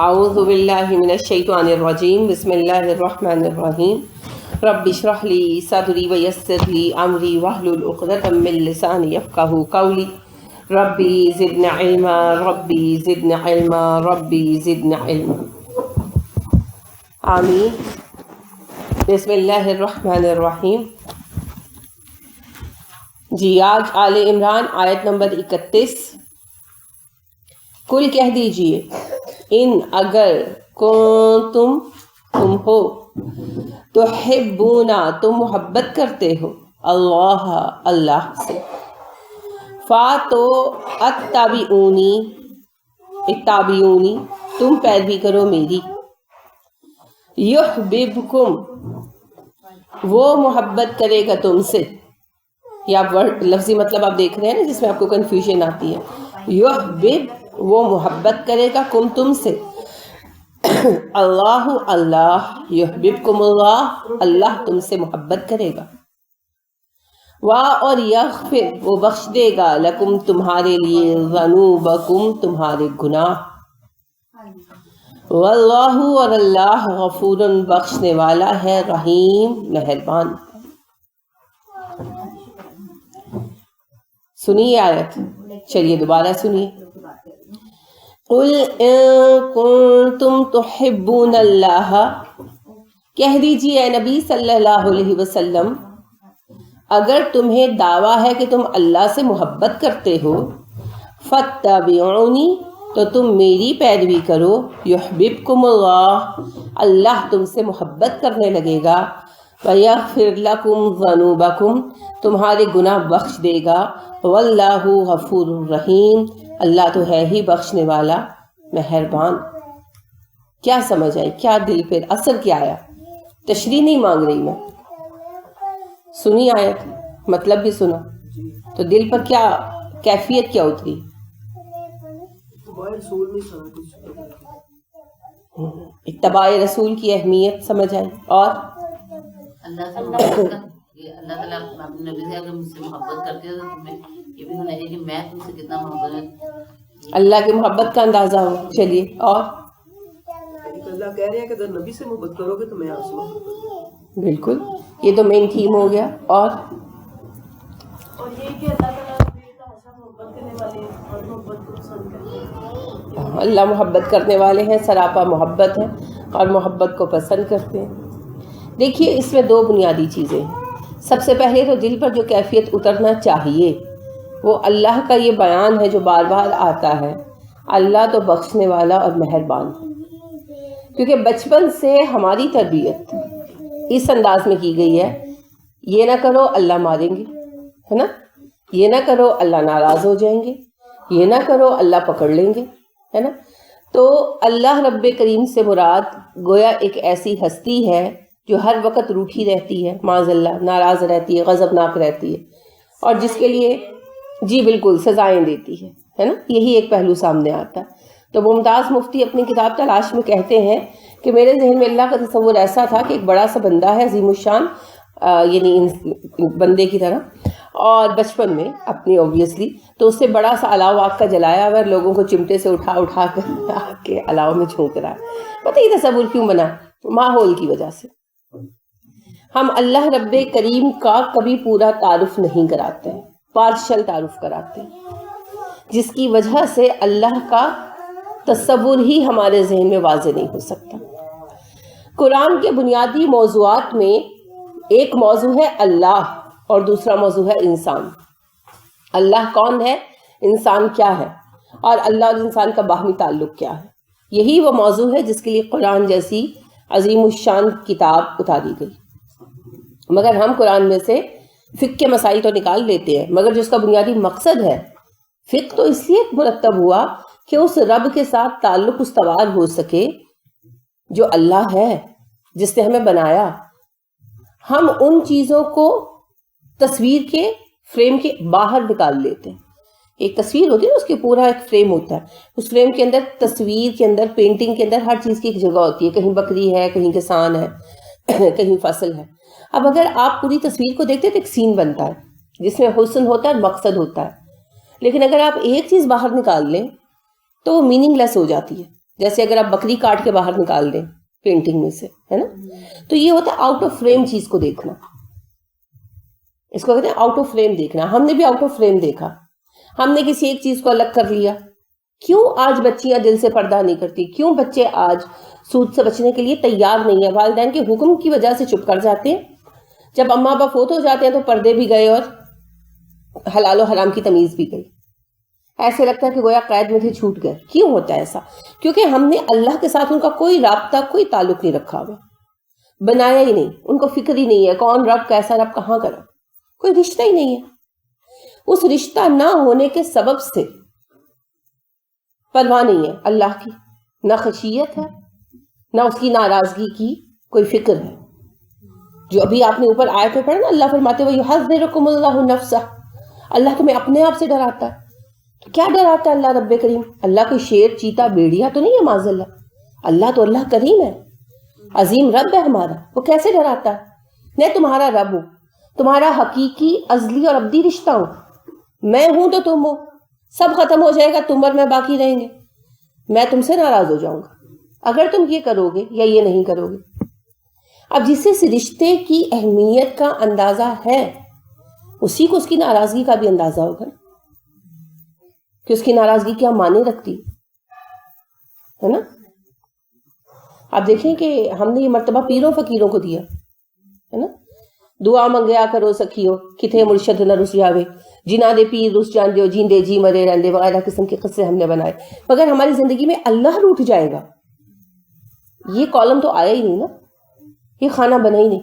اعوذ باللہ من الشیطان الرجیم بسم اللہ الرحمن الرحیم رب اشرح لی صدری ویسر لی امری واحلل عقدۃ من لسانی یفقہوا قولی ربی زدنی علما ربی زدنی علما ربی زدنی علما آمین۔ بسم اللہ الرحمن الرحیم۔ جی آج آل عمران آیت نمبر 31۔ کل کہہ دیجئے ان اگر تم ہو تحبونا تم محبت کرتے ہو اللہ سے، تو اتبعونی تم پیروی کرو میری، یحببکم وہ محبت کرے گا تم سے، یا لفظی مطلب آپ دیکھ رہے ہیں نا جس میں آپ کو کنفیوژن آتی ہے۔ یحبب وہ محبت کرے گا کم تم سے، اللہ یحببکم اللہ تم سے محبت کرے گا، اور یغفر وہ بخش دے گا لکم تمہارے لیے ذنوبکم تمہارے گناہ، واللہ اور اللہ غفور بخشنے والا ہے رحیم مہربان۔ سنیے آیت، چلیے دوبارہ سنیے۔ قل ان کنتم تحبون اللہ کہہ دیجیے اے نبی صلی اللہ علیہ وسلم اگر تمہیں دعویٰ ہے کہ تم اللہ سے محبت کرتے ہو، فاتبعونی تو تم میری پیروی کرو، یحببکم اللہ تم سے محبت کرنے لگے گا، ویغفر لکم ذنوبکم تمہارے گناہ بخش دے گا، واللہ غفور الرحیم اللہ تو ہے ہی بخشنے والا مہربان۔ کیا سمجھ آئی؟ کیا دل پہ اثر کیا آیا؟ تشریح نہیں مانگ رہی میں، سنی آیت مطلب بھی سنا تو دل پر کیا کیفیت کیا اتری؟ اتباع رسول کی اہمیت سمجھ آئی، اور اللہ تعالیٰ اپنے نبی سے اگر مجھ سے محبت کرتے ہو تو تمہیں یہ بھی ہونا چاہیے کہ میں تم سے کتنا محبت، اللہ کی محبت کا اندازہ ہو۔ چلیے، اور اللہ کہہ رہے ہیں کہ اگر نبی سے محبت کرو گے تو میں آپ سے محبت کروں گا۔ بالکل، یہ تو مین تھیم ہو گیا۔ اور یہ کہ اللہ تعالیٰ محبت کرنے والے اور محبت کو پسند کرتے ہیں۔ اللہ محبت کرنے والے ہیں، سراپا محبت ہے اور محبت کو پسند کرتے ہیں۔ دیکھیے اس میں دو بنیادی چیزیں ہیں۔ سب سے پہلے تو دل پر جو کیفیت اترنا چاہیے وہ اللہ کا یہ بیان ہے جو بار بار آتا ہے، اللہ تو بخشنے والا اور مہربان ہے، کیونکہ بچپن سے ہماری تربیت اس انداز میں کی گئی ہے، یہ نہ کرو اللہ ماریں گے، ہے نا، یہ نہ کرو اللہ ناراض ہو جائیں گے، یہ نہ کرو اللہ پکڑ لیں گے، ہے نا۔ تو اللہ رب کریم سے مراد گویا ایک ایسی ہستی ہے جو ہر وقت روٹھی رہتی ہے، معاذ اللہ ناراض رہتی ہے، غضبناک رہتی ہے، اور جس کے لیے جی بالکل سزائیں دیتی ہے نا، یہی ایک پہلو سامنے آتا ہے۔ تو ممتاز مفتی اپنی کتاب تلاش میں کہتے ہیں کہ میرے ذہن میں اللہ کا تصور ایسا تھا کہ ایک بڑا سا بندہ ہے عظیم الشان، یعنی بندے کی طرح، اور بچپن میں اپنی اوبویسلی تو اس سے بڑا سا الاؤ آگ کا جلایا ہوا، لوگوں کو چمٹے سے اٹھا کر آگ کے الاؤ میں جھونک رہا ہے۔ پتہ یہ تصور کیوں بنا؟ ماحول کی وجہ سے۔ ہم اللہ رب کریم کا کبھی پورا تعارف نہیں کراتے ہیں، پارشل تعارف کراتے ہیں، جس کی وجہ سے اللہ کا تصور ہی ہمارے ذہن میں واضح نہیں ہو سکتا۔ قرآن کے بنیادی موضوعات میں ایک موضوع ہے اللہ اور دوسرا موضوع ہے انسان۔ اللہ کون ہے، انسان کیا ہے، اور اللہ اور انسان کا باہمی تعلق کیا ہے۔ یہی وہ موضوع ہے جس کے لیے قرآن جیسی عظیم الشان کتاب اتاری گئی۔ مگر ہم قرآن میں سے فقہ کے مسائل تو نکال لیتے ہیں، مگر جو اس کا بنیادی مقصد ہے، فقہ تو اس لیے مرتب ہوا کہ اس رب کے ساتھ تعلق استوار ہو سکے جو اللہ ہے، جس نے ہمیں بنایا۔ ہم ان چیزوں کو تصویر کے فریم کے باہر نکال لیتے ہیں۔ ایک تصویر ہوتی ہے نا، اس کے پورا ایک فریم ہوتا ہے، اس فریم کے اندر تصویر کے اندر پینٹنگ کے اندر ہر چیز کی ایک جگہ ہوتی ہے، کہیں بکری ہے، کہیں کسان ہے، کہیں فصل ہے۔ اب اگر آپ پوری تصویر کو دیکھتے تو ایک سین بنتا ہے جس میں حسن ہوتا ہے، مقصد ہوتا ہے، لیکن اگر آپ ایک چیز باہر نکال لیں تو وہ میننگ لیس ہو جاتی ہے، جیسے اگر آپ بکری کاٹ کے باہر نکال دیں پینٹنگ میں سے، ہے نا، تو یہ ہوتا ہے آؤٹ آف فریم چیز کو دیکھنا، اس کو کہتے ہیں آؤٹ آف فریم دیکھنا. ہم نے بھی آؤٹ آف فریم دیکھا، ہم نے کسی ایک چیز کو الگ کر لیا. کیوں آج بچیاں دل سے پردہ نہیں کرتی؟ کیوں بچے آج سود سے بچنے کے لیے تیار نہیں ہیں؟ والدین کے حکم کی وجہ سے چپ کر جاتے ہیں. جب اماں ابا فوت ہو جاتے ہیں تو پردے بھی گئے اور حلال و حرام کی تمیز بھی گئی. ایسے لگتا ہے کہ گویا قید میں تھے، چھوٹ گئے. کیوں ہوتا ہے ایسا؟ کیونکہ ہم نے اللہ کے ساتھ ان کا کوئی رابطہ، کوئی تعلق نہیں رکھا ہوا، بنایا ہی نہیں. ان کو فکر ہی نہیں ہے کون رب، کیسا رب، کہاں کا رب، کوئی رشتہ ہی نہیں ہے. اس رشتہ نہ ہونے کے سبب سے پرواہ نہیں ہے اللہ کی، نہ خشیت ہے، نہ اس کی ناراضگی کی کوئی فکر ہے. جو ابھی آپ نے اوپر آیت میں پڑھا نا، اللہ فرماتے ہوئے یحذرکم اللہ نفسہ، اللہ تمہیں اپنے آپ سے ڈراتا ہے. تو کیا ڈراتا ہے اللہ رب کریم؟ اللہ کوئی شیر، چیتا، بیڑیا تو نہیں ہے معاذ اللہ. اللہ تو اللہ کریم ہے، عظیم رب ہے ہمارا. وہ کیسے ڈراتا ہے؟ میں تمہارا رب ہوں، تمہارا حقیقی ازلی اور ابدی رشتہ ہوں. میں ہوں تو تم ہو، سب ختم ہو جائے گا، تم اور میں باقی رہیں گے. میں تم سے ناراض ہو جاؤں گا اگر تم یہ کرو گے یا یہ نہیں کرو گے. اب جسے اس رشتے کی اہمیت کا اندازہ ہے، اسی کو اس کی ناراضگی کا بھی اندازہ ہوگا کہ اس کی ناراضگی کیا معنی رکھتی ہے نا. آپ دیکھیں کہ ہم نے یہ مرتبہ پیروں فقیروں کو دیا ہے نا. دعا منگیا کرو سکھیو، کتھے مرشد نہ رس جاوے، جنا دے پیر رس جان دیو، جیندے جی مرے رہندے، وغیرہ قسم کے قصے ہم نے بنائے. مگر ہماری زندگی میں اللہ روٹھ جائے گا، یہ کالم تو آیا ہی نہیں نا، یہ خانہ بنا ہی نہیں.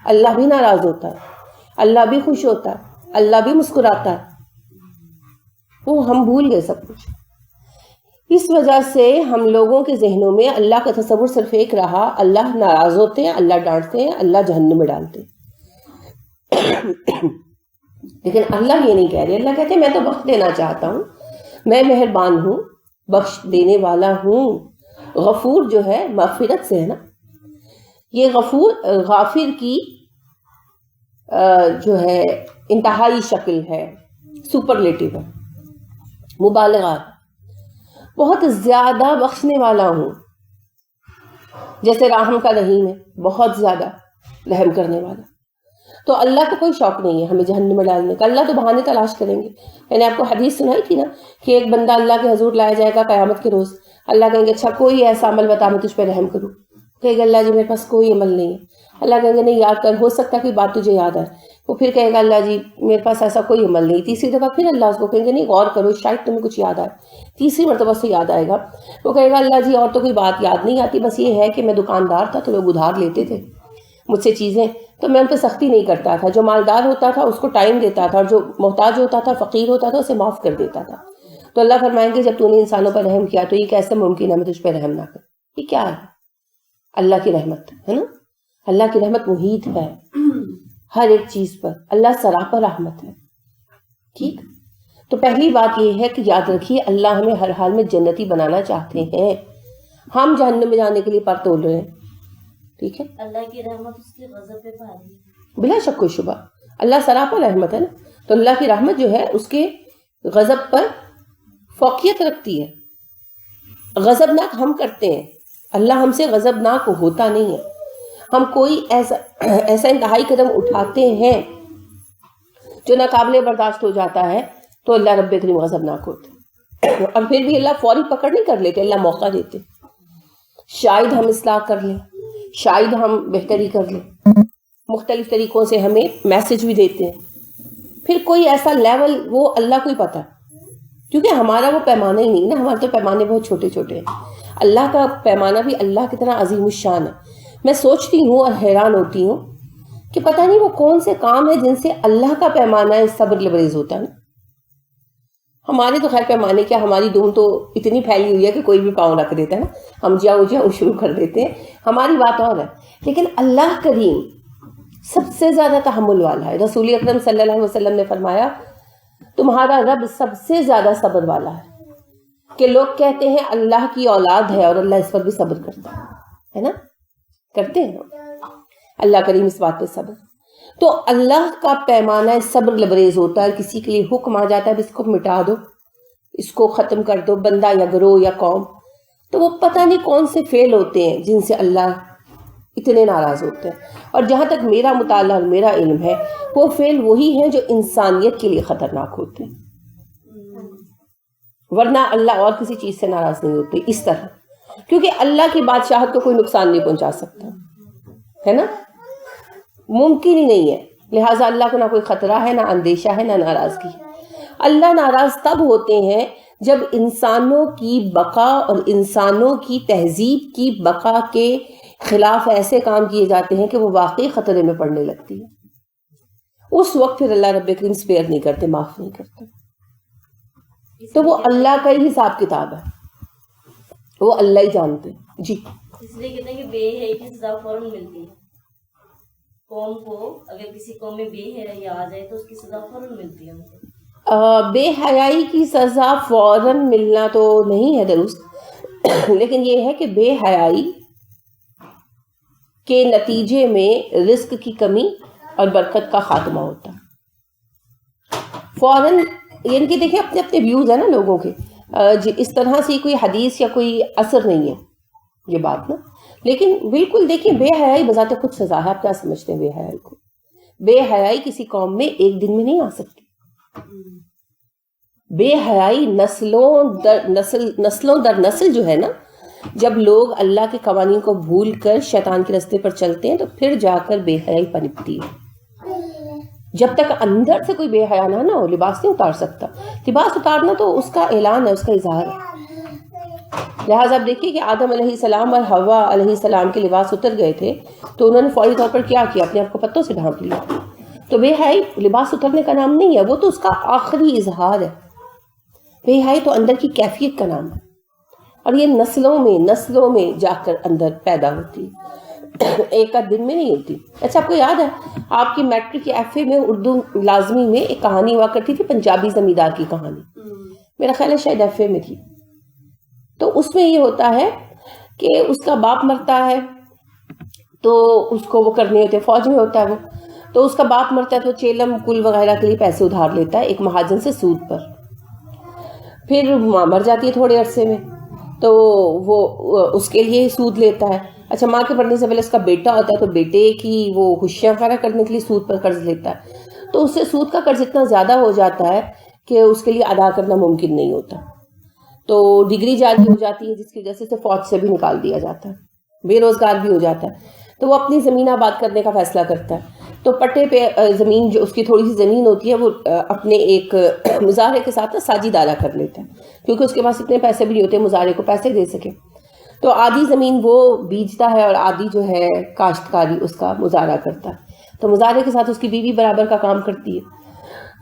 اللہ بھی ناراض ہوتا ہے، اللہ بھی خوش ہوتا ہے، اللہ بھی مسکراتا ہے. وہ ہم بھول گئے سب کچھ. اس وجہ سے ہم لوگوں کے ذہنوں میں اللہ کا تصور صرف ایک رہا، اللہ ناراض ہوتے ہیں، اللہ ڈانٹتے ہیں، اللہ جہنم میں ڈالتے ہیں. لیکن اللہ یہ نہیں کہہ رہے. اللہ کہتے ہیں میں تو بخش دینا چاہتا ہوں، میں مہربان ہوں، بخش دینے والا ہوں. غفور جو ہے مغفرت سے ہے نا. یہ غفور غافر کی جو ہے انتہائی شکل ہے، سپرلیٹو ہے، مبالغہ. بہت زیادہ بخشنے والا ہوں، جیسے رحم کا رحیم ہے، بہت زیادہ رحم کرنے والا. تو اللہ کو کوئی شوق نہیں ہے ہمیں جہنم میں ڈالنے کا. اللہ تو بہانے تلاش کریں گے. میں نے آپ کو حدیث سنائی تھی نا کہ ایک بندہ اللہ کے حضور لایا جائے گا قیامت کے روز. اللہ کہیں گے اچھا کوئی ایسا عمل بتا میں تجھ پہ رحم کروں. کہے گا اللہ جی میرے پاس کوئی عمل نہیں ہے. اللہ کہیں گے نہیں یاد کر، ہو سکتا ہے کوئی بات تجھے یاد آئے. وہ پھر کہے گا اللہ جی میرے پاس ایسا کوئی عمل نہیں. تیسری دفعہ پھر اللہ اس کو کہیں گے نہیں غور کرو شاید تمہیں کچھ یاد آئے. تیسری مرتبہ سے یاد آئے گا. وہ کہے گا اللہ جی اور تو کوئی بات یاد نہیں آتی، بس یہ ہے کہ میں دکاندار تھا تو لوگ ادھار لیتے تھے مجھ سے چیزیں، تو میں ان پہ سختی نہیں کرتا تھا. جو مالدار ہوتا تھا اس کو ٹائم دیتا تھا، اور جو محتاج ہوتا تھا، فقیر ہوتا تھا، اسے معاف کر دیتا تھا. تو اللہ فرمائیں گے جب تو نے انسانوں پر رحم کیا تو یہ کیسے ممکن ہے میں تجھ پہ رحم نہ کروں؟ یہ کیا ہے؟ اللہ کی رحمت ہے نا. اللہ کی رحمت محیط ہے ہر ایک چیز پر. اللہ سراپا رحمت ہے. ٹھیک. تو پہلی بات یہ ہے کہ یاد رکھیے اللہ ہمیں ہر حال میں جنتی بنانا چاہتے ہیں. ہم جہنم میں جانے کے لیے پر تول رہے ہیں. ٹھیک ہے. اللہ کی رحمت اس کے غضب پہ بھاری، بلا شک و شبہ اللہ سراپا رحمت ہے نا. تو اللہ کی رحمت جو ہے اس کے غضب پر فوقیت رکھتی ہے. غضبناک ہم کرتے ہیں، اللہ ہم سے غضبناک ہوتا نہیں ہے. ہم کوئی ایسا انتہائی قدم اٹھاتے ہیں جو ناقابل برداشت ہو جاتا ہے تو اللہ رب کریم غضبناک ہوتا ہے. اور پھر بھی اللہ فوری پکڑ نہیں کر لیتے، اللہ موقع دیتے. شاید ہم اصلاح کر لیں، شاید ہم بہتری کر لیں، مختلف طریقوں سے ہمیں میسج بھی دیتے ہیں. پھر کوئی ایسا لیول وہ اللہ کو ہی پتہ، کیونکہ ہمارا وہ پیمانہ ہی نہیں نا. ہمارے تو پیمانے بہت چھوٹے چھوٹے ہیں. اللہ کا پیمانہ بھی اللہ کی طرح عظیم الشان ہے. میں سوچتی ہوں اور حیران ہوتی ہوں کہ پتہ نہیں وہ کون سے کام ہیں جن سے اللہ کا پیمانہ صبر لبریز ہوتا ہے. ہمارے تو خیر پیمانے کیا، ہماری دھوم تو اتنی پھیلی ہوئی ہے کہ کوئی بھی پاؤں رکھ دیتا ہے نا، ہم جاؤ شروع کر دیتے ہیں. ہماری بات اور ہے. لیکن اللہ کریم سب سے زیادہ تحمل والا ہے. رسول اکرم صلی اللہ علیہ وسلم نے فرمایا تمہارا رب سب سے زیادہ صبر والا ہے. کہ لوگ کہتے ہیں اللہ کی اولاد ہے اور اللہ اس پر بھی صبر کرتا ہے نا، کرتے ہیں. اللہ کریم اس بات پہ صبر. تو اللہ کا پیمانہ صبر لبریز ہوتا ہے. کسی کے لیے حکم آ جاتا ہے اس کو مٹا دو، اس کو ختم کر دو، بندہ یا گروہ یا قوم، تو وہ پتہ نہیں کون سے فعل ہوتے ہیں جن سے اللہ اتنے ناراض ہوتے ہیں. اور جہاں تک میرا مطالعہ اور میرا علم ہے وہ فعل وہی ہیں جو انسانیت کے لیے خطرناک ہوتے ہیں، ورنہ اللہ اور کسی چیز سے ناراض نہیں ہوتے اس طرح. کیونکہ اللہ کی بادشاہت کو کوئی نقصان نہیں پہنچا سکتا ہے نا، ممکن ہی نہیں ہے. لہٰذا اللہ کو نہ کوئی خطرہ ہے، نہ اندیشہ ہے، نہ ناراضگی. اللہ ناراض تب ہوتے ہیں جب انسانوں کی بقا اور انسانوں کی تہذیب کی بقا کے خلاف ایسے کام کیے جاتے ہیں کہ وہ واقعی خطرے میں پڑنے لگتی ہے. اس وقت پھر اللہ رب کریم اسپیئر نہیں کرتے، معاف نہیں کرتے. تو وہ اللہ کا ہی حساب کتاب ہے، وہ اللہ ہی جانتے ہیں. جی اس لیے کہتے ہیں کہ بے حیائی کی سزا فوراً ملتی ہے. قوم کو اگر کسی قوم میں بے حیائی آ جائے تو اس کی سزا فوراً ملتی ہے. بے حیائی کی سزا فوراً ملنا تو نہیں ہے درست، لیکن یہ ہے کہ بے حیائی کے نتیجے میں رزق کی کمی اور برکت کا خاتمہ ہوتا ہے فوراً. یعنی کہ دیکھیں اپنے اپنے ویوز ہیں نا لوگوں کے، اس طرح سے کوئی حدیث یا کوئی اثر نہیں ہے یہ بات نا. لیکن بالکل دیکھیں بے حیائی بذات خود سزا ہے. آپ کیا سمجھتے ہیں بے حیائی کو؟ بے حیائی کسی قوم میں ایک دن میں نہیں آ سکتی. بے حیائی نسلوں در نسل جو ہے نا، جب لوگ اللہ کے قوانین کو بھول کر شیطان کے راستے پر چلتے ہیں تو پھر جا کر بے حیائی پنپتی ہے. جب تک اندر سے کوئی بے حیا نہ ہو لباس نہیں اتار سکتا. لباس اتارنا تو اس کا اعلان ہے، اس کا اظہار ہے. لہٰذا آپ دیکھیے کہ آدم علیہ السلام اور حوا علیہ السلام کے لباس اتر گئے تھے تو انہوں نے فوری طور پر کیا کیا؟ اپنے آپ کو پتوں سے ڈھانپ لیا. تو بے حیائی لباس اترنے کا نام نہیں ہے، وہ تو اس کا آخری اظہار ہے. بے حیائی تو اندر کی کیفیت کا نام ہے، اور یہ نسلوں میں جا کر اندر پیدا ہوتی ہے، ایک آدھ دن میں نہیں ہوتی. اچھا آپ کو یاد ہے آپ کی میٹرک کی ایف اے میں اردو لازمی میں ایک کہانی ہوا کرتی تھی، پنجابی زمیندار کی کہانی، میرا خیال ہے شاید ایف اے میں تھی. تو اس میں یہ ہوتا ہے کہ اس کا باپ مرتا ہے تو اس کو وہ کرنے ہوتے، فوج میں ہوتا ہے وہ، تو اس کا باپ مرتا ہے تو چیلم کل وغیرہ کے لیے پیسے ادھار لیتا ہے ایک مہاجن سے سود پر. پھر ماں مر جاتی ہے تھوڑے عرصے میں تو وہ اس کے لیے سود لیتا ہے. اچھا ماں کے مرنے سے پہلے اس کا بیٹا ہوتا ہے تو بیٹے کی وہ خوشیاں وغیرہ کرنے کے لیے سود پر قرض لیتا ہے. تو اس سے سود کا قرض اتنا زیادہ ہو جاتا ہے کہ اس کے لیے ادا کرنا ممکن نہیں ہوتا. تو ڈگری جاری ہو جاتی ہے جس کی وجہ سے فوج سے بھی نکال دیا جاتا ہے، بے روزگار بھی ہو جاتا ہے. تو وہ اپنی زمین آباد کرنے کا فیصلہ کرتا ہے. تو پٹے پہ زمین جو اس کی تھوڑی سی زمین ہوتی ہے وہ اپنے ایک مظاہرے کے ساتھ ساجی دارہ کر لیتا ہے، کیونکہ اس کے پاس اتنے پیسے بھی نہیں ہوتے مظاہرے کو پیسے دے سکے. تو آدھی زمین وہ بیچتا ہے اور آدھی جو ہے کاشتکاری اس کا مظاہرہ کرتا ہے. تو مظاہرے کے ساتھ اس کی بیوی برابر کا کام کرتی ہے.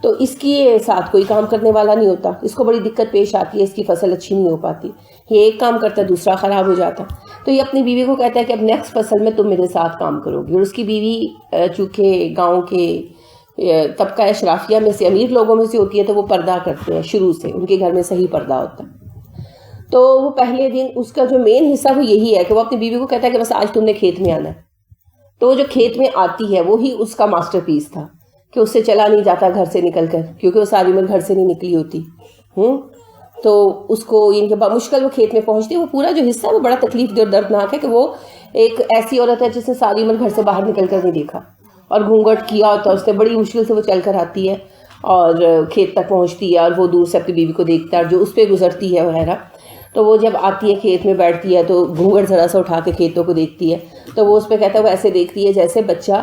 تو اس کے ساتھ کوئی کام کرنے والا نہیں ہوتا، اس کو بڑی دقت پیش آتی ہے، اس کی فصل اچھی نہیں ہو پاتی. یہ ایک کام کرتا ہے دوسرا خراب ہو جاتا. تو یہ اپنی بیوی کو کہتا ہے کہ اب نیکسٹ فصل میں تم میرے ساتھ کام کرو گی. اور اس کی بیوی چونکہ گاؤں کے طبقہ اشرافیہ میں سے امیر لوگوں میں سے ہوتی ہے تو وہ پردہ کرتے ہیں شروع سے، ان کے گھر میں صحیح پردہ ہوتا ہے. تو وہ پہلے دن اس کا جو مین حصہ وہ یہی ہے کہ وہ اپنی بیوی کو کہتا ہے کہ بس آج تم نے کھیت میں آنا ہے. تو وہ جو کھیت میں آتی ہے وہی اس کا ماسٹر پیس تھا کہ اس سے چلا نہیں جاتا گھر سے نکل کر، کیونکہ وہ ساری عمر گھر سے نہیں نکلی ہوتی. تو اس کو ان کے مشکل وہ کھیت میں پہنچتی ہے. وہ پورا جو حصہ ہے وہ بڑا تکلیف دہ اور دردناک ہے کہ وہ ایک ایسی عورت ہے جس نے ساری عمر گھر سے باہر نکل کر نہیں دیکھا اور گھونگھٹ کیا ہوتا ہے اس نے، بڑی مشکل سے وہ چل کر آتی ہے اور کھیت تک پہنچتی ہے اور وہ دور سے اپنی بیوی کو دیکھتا ہے اور جو اس پہ گزرتی ہے وغیرہ. تو وہ جب آتی ہے کھیت میں بیٹھتی ہے تو گھونگھٹ ذرا سا اٹھا کے کھیتوں کو دیکھتی ہے تو وہ اس پہ کہتا ہے وہ ایسے دیکھتی ہے جیسے بچہ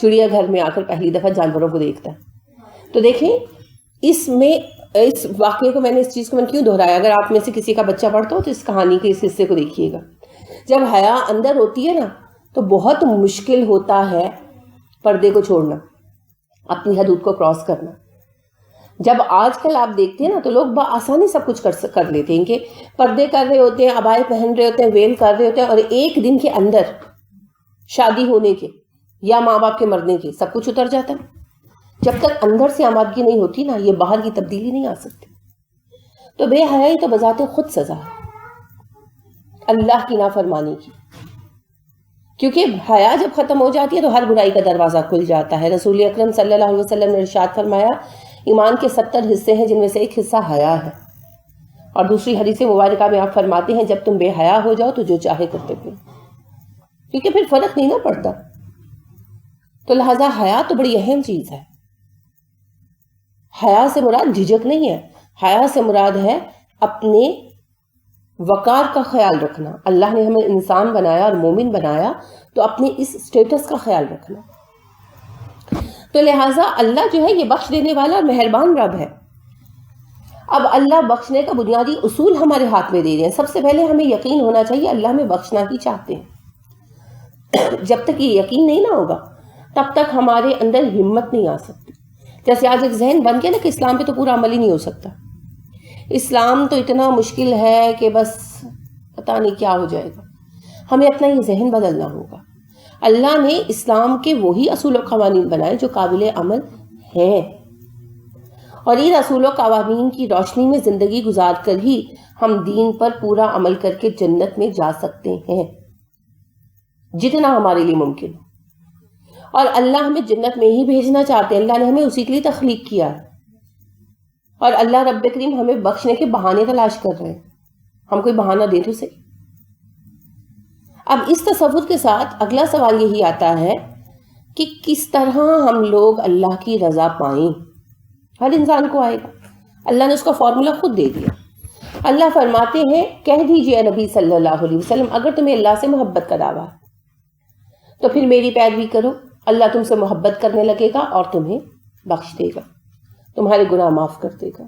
چڑیا گھر میں آ کر پہلی دفعہ جانوروں کو دیکھتا ہے. تو دیکھیں اس واقعے کو میں نے اس چیز کو کیوں دہرایا؟ اگر آپ میں سے کسی کا بچہ پڑھتا ہو تو اس کہانی کے اس حصے کو دیکھیے گا. جب حیا اندر ہوتی ہے نا تو بہت مشکل ہوتا ہے پردے کو چھوڑنا، اپنی حدود کو کراس کرنا. جب آج کل آپ دیکھتے ہیں نا تو لوگ بآسانی سب کچھ کر لیتے ہیں کہ پردے کر رہے ہوتے ہیں، عبائے پہن رہے ہوتے ہیں، ویل کر رہے ہوتے ہیں، اور ایک دن کے اندر شادی ہونے کے یا ماں باپ کے مرنے کے سب کچھ اتر جاتا ہے. جب تک اندر سے آمادگی نہیں ہوتی نا یہ باہر کی تبدیلی نہیں آ سکتی. تو بے حیائی تو بذات خود سزا ہے اللہ کی نافرمانی کی، کیونکہ حیا جب ختم ہو جاتی ہے تو ہر برائی کا دروازہ کھل جاتا ہے. رسول اکرم صلی اللہ علیہ وسلم نے ارشاد فرمایا ایمان کے 70 حصے ہیں جن میں سے ایک حصہ حیا ہے. اور دوسری حدیث مبارکہ میں آپ فرماتے ہیں جب تم بے حیا ہو جاؤ تو جو چاہے کرتے پھر، کیونکہ پھر فرق نہیں نہ پڑتا. تو لہذا حیا تو بڑی اہم چیز ہے. حیا سے مراد جھجک نہیں ہے، حیا سے مراد ہے اپنے وقار کا خیال رکھنا. اللہ نے ہمیں انسان بنایا اور مومن بنایا تو اپنے اس سٹیٹس کا خیال رکھنا. تو لہٰذا اللہ جو ہے یہ بخش دینے والا اور مہربان رب ہے. اب اللہ بخشنے کا بنیادی اصول ہمارے ہاتھ میں دے رہے ہیں. سب سے پہلے ہمیں یقین ہونا چاہیے اللہ ہمیں بخشنا ہی چاہتے ہیں. جب تک یہ یقین نہیں نہ ہوگا تب تک ہمارے اندر ہمت نہیں آ سکتی. جیسے آج ایک ذہن بن گیا نا کہ اسلام پہ تو پورا عمل ہی نہیں ہو سکتا، اسلام تو اتنا مشکل ہے کہ بس پتہ نہیں کیا ہو جائے گا. ہمیں اپنا یہ ذہن بدلنا ہوگا. اللہ نے اسلام کے وہی اصول و قوانین بنائے جو قابل عمل ہیں، اور ان اصول و قوانین کی روشنی میں زندگی گزار کر ہی ہم دین پر پورا عمل کر کے جنت میں جا سکتے ہیں جتنا ہمارے لیے ممکن ہے. اور اللہ ہمیں جنت میں ہی بھیجنا چاہتے ہیں. اللہ نے ہمیں اسی کے لیے تخلیق کیا ہے، اور اللہ رب کریم ہمیں بخشنے کے بہانے تلاش کر رہے ہیں. ہم کوئی بہانہ دیں تو صحیح. اب اس تصور کے ساتھ اگلا سوال یہی آتا ہے کہ کس طرح ہم لوگ اللہ کی رضا پائیں. ہر انسان کو آئے گا، اللہ نے اس کا فارمولا خود دے دیا. اللہ فرماتے ہیں کہہ دیجئے نبی صلی اللہ علیہ وسلم اگر تمہیں اللہ سے محبت کا دعویٰ ہے تو پھر میری پیروی کرو. اللہ تم سے محبت کرنے لگے گا اور تمہیں بخش دے گا، تمہارے گناہ معاف کر دے گا.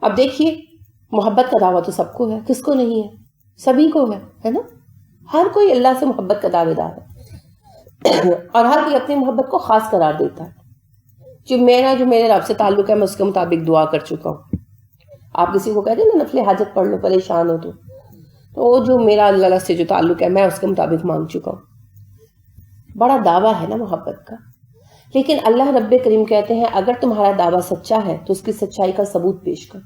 اب دیکھیے محبت کا دعویٰ تو سب کو ہے، کس کو نہیں ہے؟ سبھی کو ہے نا. ہر کوئی اللہ سے محبت کا دعوے دار ہے، اور ہر کوئی اپنی محبت کو خاص قرار دیتا ہے. جو میرے رب سے تعلق ہے میں اس کے مطابق دعا کر چکا ہوں. آپ کسی کو کہتے ہیں نا نفل حاجت پڑھ لو پریشان ہو تو وہ جو میرا اللہ سے جو تعلق ہے میں اس کے مطابق مانگ چکا ہوں. بڑا دعویٰ ہے نا محبت کا. لیکن اللہ رب کریم کہتے ہیں اگر تمہارا دعویٰ سچا ہے تو اس کی سچائی کا ثبوت پیش کرو.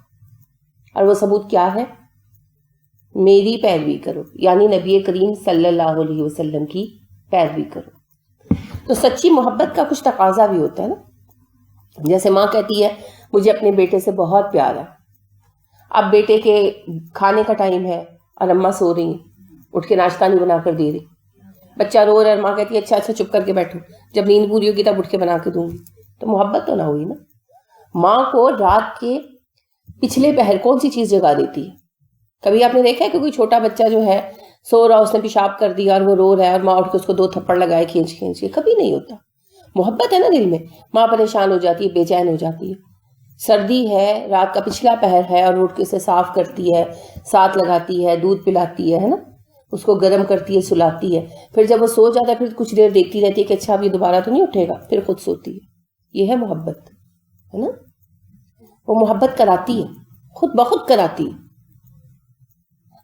اور وہ ثبوت کیا ہے؟ میری پیروی کرو، یعنی نبی کریم صلی اللہ علیہ وسلم کی پیروی کرو. تو سچی محبت کا کچھ تقاضا بھی ہوتا ہے نا. جیسے ماں کہتی ہے مجھے اپنے بیٹے سے بہت پیار ہے. اب بیٹے کے کھانے کا ٹائم ہے اور اماں سو رہی ہیں، اٹھ کے ناشتہ نہیں بنا کر دے رہی. بچہ رو رہا ہے، ماں کہتی ہے اچھا چپ کر کے بیٹھو، جب نیند پوری ہوگی تب اٹھ کے بنا کے دوں گی. تو محبت تو نہ ہوئی نا. ماں کو رات کے پچھلے پہر کون سی چیز جگا دیتی ہے؟ کبھی آپ نے دیکھا ہے کہ کوئی چھوٹا بچہ جو ہے سو رہا، اس نے پیشاب کر دیا اور وہ رو رہا ہے اور ماں اٹھ کے اس کو 2 تھپڑ لگائے کھینچ کے؟ کبھی نہیں ہوتا. محبت ہے نا دل میں. ماں پریشان ہو جاتی ہے، بے چین ہو جاتی ہے، سردی ہے، رات کا پچھلا پہر ہے، اور اٹھ کے اسے صاف کرتی ہے، ساتھ لگاتی ہے، دودھ پلاتی ہے نا، اس کو گرم کرتی ہے، سلاتی ہے. پھر جب وہ سو جاتا ہے پھر کچھ دیر دیکھتی رہتی ہے کہ اچھا اب یہ دوبارہ تو نہیں اٹھے گا، پھر خود سوتی ہے. یہ ہے محبت، ہے نا. وہ محبت کراتی ہے، خود بخود کراتی ہے.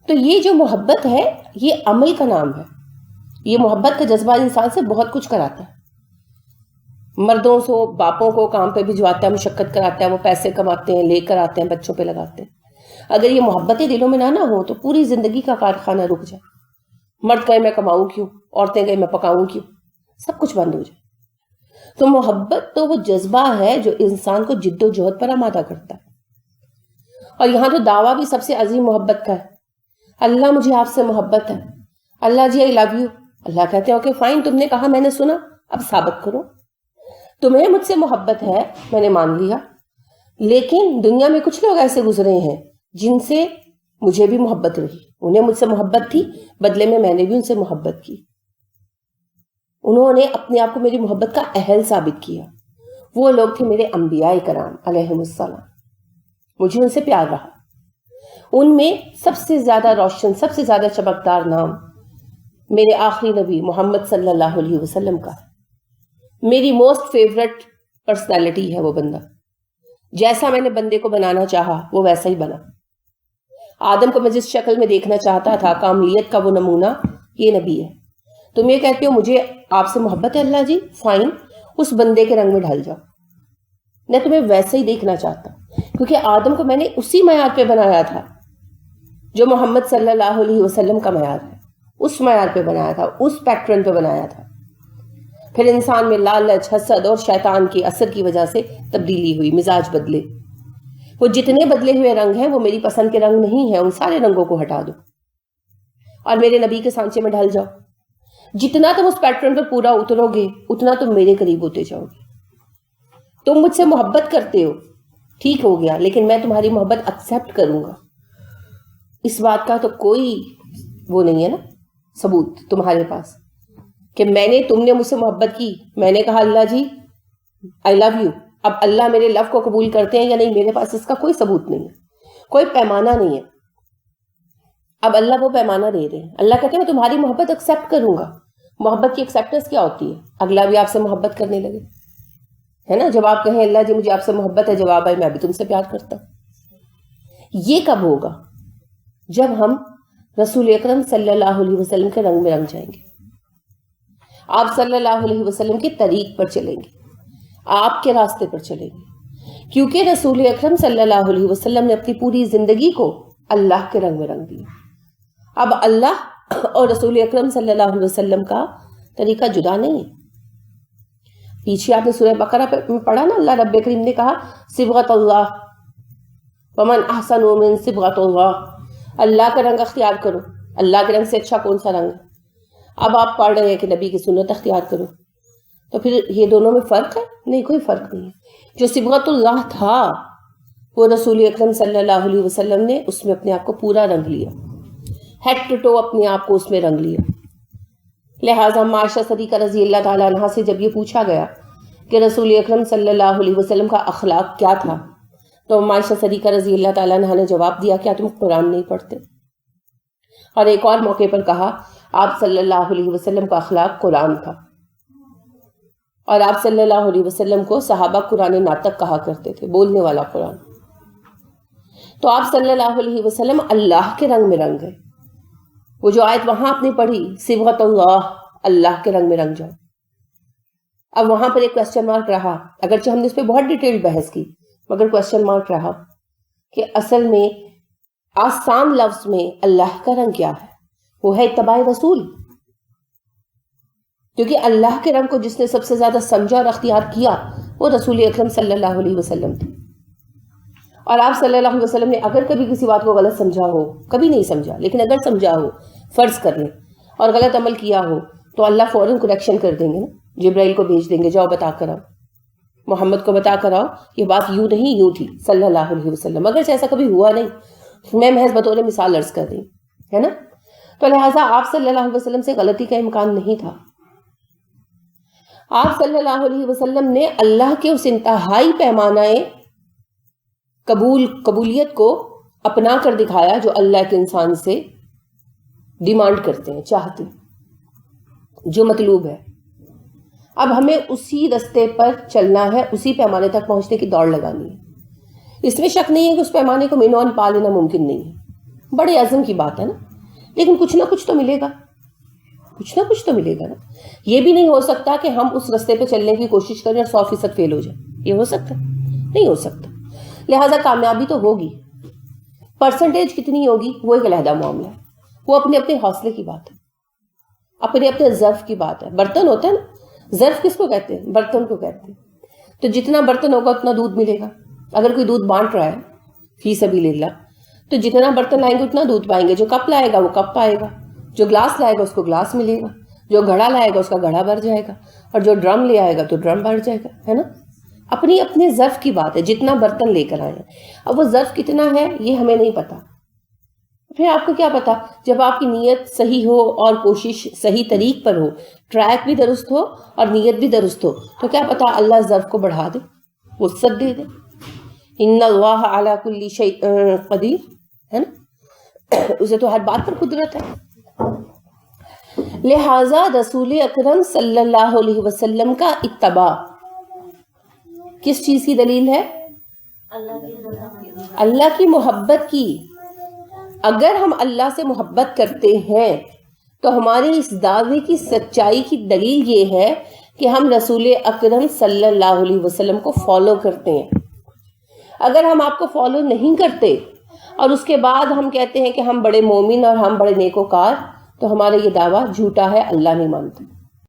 تو یہ جو محبت ہے یہ عمل کا نام ہے. یہ محبت کا جذبہ انسان سے بہت کچھ کراتا ہے. مردوں سے باپوں کو کام پہ بھجواتا ہے، مشقت کراتا ہے، وہ پیسے کماتے ہیں، لے کر آتے ہیں، بچوں پہ لگاتے ہیں. اگر یہ محبتیں دلوں میں نہ ہو تو پوری زندگی کا کارخانہ رک جائے. مرد کہے میں کماؤں کیوں، عورتیں کہے میں پکاؤں کیوں، سب کچھ بند ہو جائے. تو محبت تو وہ جذبہ ہے جو انسان کو جد و جہد پر آمادہ کرتا ہے. اور یہاں تو دعویٰ بھی سب سے عظیم محبت کا ہے. اللہ مجھے آپ سے محبت ہے. اللہ جی آئی لو یو. اللہ کہتے ہیں اوکے فائن، تم نے کہا میں نے سنا، اب ثابت کرو. تمہیں مجھ سے محبت ہے، میں نے مان لیا. لیکن دنیا میں کچھ لوگ ایسے گزرے ہیں جن سے مجھے بھی محبت رہی. انہیں مجھ سے محبت تھی، بدلے میں میں نے بھی ان سے محبت کی. انہوں نے اپنے آپ کو میری محبت کا اہل ثابت کیا. وہ لوگ تھے میرے انبیاء کرام علیہم السلام. مجھے ان سے پیار رہا. ان میں سب سے زیادہ روشن، سب سے زیادہ چمکدار نام میرے آخری نبی محمد صلی اللہ علیہ وسلم کا ہے. میری موسٹ فیورٹ پرسنالٹی ہے وہ بندہ. جیسا میں نے بندے کو بنانا چاہا وہ ویسا ہی بنا. آدم کو میں جس شکل میں دیکھنا چاہتا تھا، کاملیت کا وہ نمونہ یہ نبی ہے. تم یہ کہتے ہو مجھے آپ سے محبت ہے، اللہ جی فائن، اس بندے کے رنگ میں ڈھل جاؤ. میں تمہیں ویسے ہی دیکھنا چاہتا ہوں کیونکہ آدم کو میں نے اسی معیار پہ بنایا تھا جو محمد صلی اللہ علیہ وسلم کا معیار ہے. اس معیار پہ بنایا تھا، اس پیٹرن پہ بنایا تھا. پھر انسان میں لالچ، حسد اور شیطان کے اثر کی وجہ سے تبدیلی ہوئی، مزاج بدلے. وہ جتنے بدلے ہوئے رنگ ہیں وہ میری پسند کے رنگ نہیں ہیں، ان سارے رنگوں کو ہٹا دو اور میرے نبی کے سانچے میں ڈھل جاؤ. جتنا تم اس پیٹرن پر پورا اترو گے اتنا تم میرے قریب ہوتے جاؤ گے. تم مجھ سے محبت کرتے ہو، ٹھیک ہو گیا، لیکن میں تمہاری محبت ایکسیپٹ کروں گا. اس بات کا تو کوئی وہ نہیں ہے نا ثبوت تمہارے پاس کہ تم نے مجھ سے محبت کی، میں نے کہا اللہ جی آئی لو یو. اب اللہ میرے لو کو قبول کرتے ہیں یا نہیں، میرے پاس اس کا کوئی ثبوت نہیں ہے، کوئی پیمانہ نہیں ہے. اب اللہ وہ پیمانہ دے رہے ہیں. اللہ کہتے ہیں میں تمہاری محبت ایکسیپٹ کروں گا. محبت کی ایکسیپٹنس کیا ہوتی ہے؟ اگلا بھی آپ سے محبت کرنے لگے، ہے نا. جب آپ کہیں اللہ جی مجھے آپ سے محبت ہے، جواب ہے میں بھی تم سے پیار کرتا ہوں. یہ کب ہوگا؟ جب ہم رسول اکرم صلی اللہ علیہ وسلم کے رنگ میں رنگ جائیں گے، آپ صلی اللہ علیہ وسلم کے طریق پر چلیں گے، آپ کے راستے پر چلیں گے. کیونکہ رسول اکرم صلی اللہ علیہ وسلم نے اپنی پوری زندگی کو اللہ کے رنگ میں رنگ دیا. اب اللہ اور رسول اکرم صلی اللہ علیہ وسلم کا طریقہ جدا نہیں ہے. پیچھے آپ نے سورہ بقرہ میں پڑھا نا، اللہ رب کریم نے کہا صبغۃ اللہ ومن احسن من صبغۃ اللہ، اللہ کا رنگ اختیار کرو. اللہ کے رنگ سے اچھا کون سا رنگ ہے؟ اب آپ پڑھ رہے ہیں کہ نبی کی سنت اختیار کرو، تو پھر یہ دونوں میں فرق ہے؟ نہیں، کوئی فرق نہیں ہے. جو صبغۃ اللہ تھا وہ رسول اکرم صلی اللہ علیہ وسلم نے اس میں اپنے آپ کو پورا رنگ لیا، ہیڈ ٹو ٹو اپنے آپ کو اس میں رنگ لیا. لہٰذا معاشہ صدیقہ رضی اللہ تعالیٰ عنہ سے جب یہ پوچھا گیا کہ رسول اکرم صلی اللہ علیہ وسلم کا اخلاق کیا تھا، تو معاشہ صدیقہ رضی اللہ تعالیٰ عنہ نے جواب دیا کیا تم قرآن نہیں پڑھتے؟ اور ایک اور موقع پر کہا آپ صلی اللہ علیہ وسلم کا اخلاق قرآن تھا، اور آپ صلی اللہ علیہ وسلم کو صحابہ قرآن ناطق کہا کرتے تھے، بولنے والا قرآن. تو آپ صلی اللہ علیہ وسلم اللہ کے رنگ میں رنگ گئے. وہ جو آیت وہاں آپ نے پڑھی صبغۃ اللہ، اللہ کے رنگ میں رنگ جاؤ. اب وہاں پر ایک کوشچن مارک رہا، اگرچہ ہم نے اس پہ بہت ڈیٹیل بحث کی، مگر کوشچن مارک رہا کہ اصل میں آسان لفظ میں اللہ کا رنگ کیا ہے؟ وہ ہے اتباع رسول. کیونکہ اللہ کے رنگ کو جس نے سب سے زیادہ سمجھا اور اختیار کیا وہ رسول اکرم صلی اللہ علیہ وسلم تھے. اور آپ صلی اللہ علیہ وسلم نے اگر کبھی کسی بات کو غلط سمجھا ہو، کبھی نہیں سمجھا لیکن اگر سمجھا ہو، فرض کر لیں، اور غلط عمل کیا ہو، تو اللہ فوراً کریکشن کر دیں گے نا. جبرائیل کو بھیج دیں گے، جاؤ بتا کر آؤ، محمد کو بتا کر آؤ یہ بات یوں نہیں یوں تھی صلی اللہ علیہ وسلم. اگر ایسا کبھی ہوا نہیں، میں محض بطور مثال عرض کر رہی ہوں، ہے نا. تو لہٰذا آپ صلی اللہ علیہ وسلم سے غلطی کا امکان نہیں تھا. آپ صلی اللہ علیہ وسلم نے اللہ کے اس انتہائی پیمانہ قبولیت کو اپنا کر دکھایا جو اللہ کے انسان سے ڈیمانڈ کرتے ہیں، چاہتے ہیں، جو مطلوب ہے. اب ہمیں اسی رستے پر چلنا ہے، اسی پیمانے تک پہنچنے کی دوڑ لگانی ہے. اس میں شک نہیں ہے کہ اس پیمانے کو مینون پا لینا ممکن نہیں ہے، بڑے عزم کی بات ہے نا. لیکن کچھ نہ کچھ تو ملے گا، کچھ نہ کچھ تو ملے گا نا. یہ بھی نہیں ہو سکتا کہ ہم اس رستے پہ چلنے کی کوشش کریں اور 100% فیل ہو جائے. یہ ہو سکتا؟ نہیں ہو سکتا. لہٰذا کامیابی تو ہوگی، پرسنٹیج کتنی ہوگی وہ ایک علیحدہ معاملہ ہے، وہ اپنے اپنے حوصلے کی بات ہے، اپنے اپنے ظرف کی بات ہے. برتن ہوتا ہے نا، ظرف کس کو کہتے ہیں؟ برتن کو کہتے ہیں. تو جتنا برتن ہوگا اتنا دودھ ملے گا. اگر کوئی دودھ بانٹ رہا ہے فی سبیل اللہ، تو جتنا برتن لائیں گے اتنا دودھ پائیں گے. جو کپ لائے گا وہ کپ پائے گا، جو گلاس لائے گا اس کو گلاس ملے گا، جو گھڑا لائے گا اس کا گھڑا بھر جائے گا، اور جو ڈرم لے آئے گا تو ڈرم بھر جائے گا، ہے نا. اپنی اپنے ظرف کی بات ہے، جتنا برتن لے کر آئے. اب وہ ظرف کتنا ہے یہ ہمیں نہیں پتا. پھر آپ کو کیا پتا؟ جب آپ کی نیت صحیح ہو اور کوشش صحیح طریق پر ہو، ٹریک بھی درست ہو اور نیت بھی درست ہو، تو کیا پتا اللہ ظرف کو بڑھا دے، وسعت دے دے. ان اللہ علی کل شیء قدیر، ہے نا، اسے تو ہر بات پر قدرت ہے. لہٰذا رسول اکرم صلی اللہ علیہ وسلم کا اتباع کس چیز کی دلیل ہے؟ اللہ کی محبت کی. اگر ہم اللہ سے محبت کرتے ہیں تو ہمارے اس دعوے کی سچائی کی دلیل یہ ہے کہ ہم رسول اکرم صلی اللہ علیہ وسلم کو فالو کرتے ہیں. اگر ہم آپ کو فالو نہیں کرتے اور اس کے بعد ہم کہتے ہیں کہ ہم بڑے مومن اور ہم بڑے نیکوکار، تو ہمارا یہ دعویٰ جھوٹا ہے، اللہ نہیں مانتا.